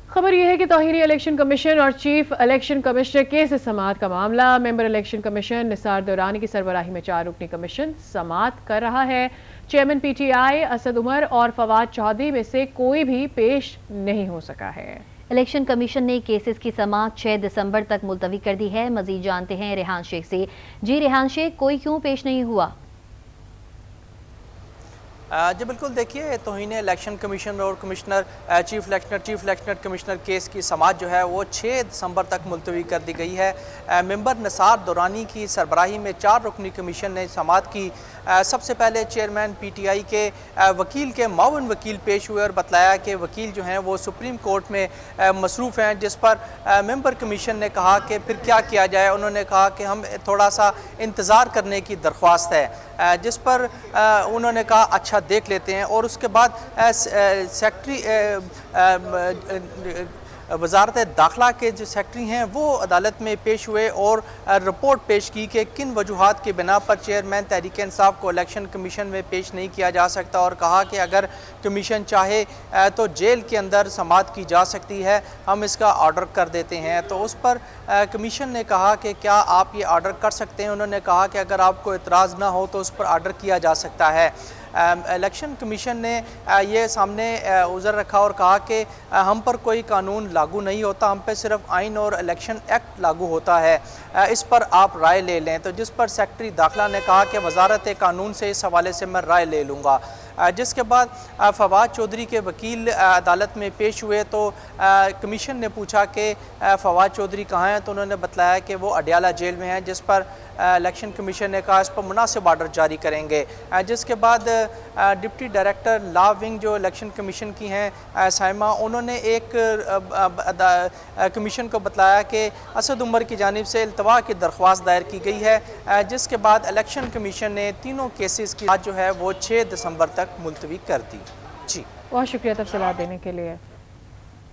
खबर यह है कि तौहीनी इलेक्शन कमीशन और चीफ इलेक्शन कमिश्नर केस समाअत का मामला member election commission Nisar Durrani की सरबराही में 4 रुकनी कमीशन समाअत कर रहा है। चेयरमैन पीटीआई असद उमर और फवाद चौधरी में से कोई भी पेश नहीं हो सका है। इलेक्शन कमीशन ने केसेस की समाअत 6 दिसंबर तक मुलतवी कर दी है। मजीद जानते हैं रेहान शेख से। जी रेहान शेख, कोई क्यों पेश नहीं हुआ? जी बिल्कुल, देखिए तौहीन इलेक्शन कमीशन और कमिश्नर चीफ इलेक्शनर कमिश्नर केस की समाअत जो है वो 6 दिसंबर तक मुलतवी कर दी गई है। मेंबर निसार दुरानी की सरबराही में 4 रुकनी कमीशन ने समाअत की। सबसे पहले चेयरमैन पीटीआई के वकील के मावन वकील पेश हुए और बतलाया कि वकील जो हैं वो सुप्रीम कोर्ट में मसरूफ़ हैं, जिस पर मेंबर कमीशन ने कहा कि फिर क्या किया जाए। उन्होंने कहा कि हम थोड़ा सा इंतज़ार करने की दरख्वास्त है, जिस पर उन्होंने कहा अच्छा देख लेते हैं। और उसके बाद सेक्रेटरी वजारत दाखिला के जो सेक्रेटरी हैं वो अदालत में पेश हुए और रिपोर्ट पेश की कि किन वजूहात की बिना पर चेयरमैन तहरीक इंसाफ को इलेक्शन कमीशन में पेश नहीं किया जा सकता, और कहा कि अगर कमीशन चाहे तो जेल के अंदर समाअत की जा सकती है, हम इसका ऑर्डर कर देते हैं। तो उस पर कमीशन ने कहा कि क्या आप ये ऑर्डर कर सकते हैं। उन्होंने कहा कि अगर आपको एतराज़ ना हो तो उस पर ऑर्डर किया जा सकता है। इलेक्शन कमीशन ने ये सामने उज़र रखा और कहा कि हम पर कोई कानून लागू नहीं होता, हम पे सिर्फ आइन और इलेक्शन एक्ट लागू होता है, इस पर आप राय ले लें। तो जिस पर सेक्रेटरी दाखिला ने कहा कि वजारत कानून से इस हवाले से मैं राय ले लूँगा। जिसके बाद फवाद चौधरी के वकील अदालत में पेश हुए तो कमीशन ने पूछा कि फवाद चौधरी कहाँ हैं, तो उन्होंने बताया कि वो अडियाला जेल में हैं, जिस पर इलेक्शन कमीशन ने कहा इस पर मुनासिब आर्डर जारी करेंगे। जिसके बाद डिप्टी डायरेक्टर लॉ विंग जो इलेक्शन कमीशन की हैं साइमा, उन्होंने एक कमीशन को बताया कि असद उमर की जानिब से इल्तवा की दरख्वास्त दायर की गई है, जिसके बाद इलेक्शन कमीशन ने तीनों केसेस की जो है वो 6 दिसंबर तक मुलतवी कर दी। जी बहुत शुक्रिया तफसीलात देने के लिए।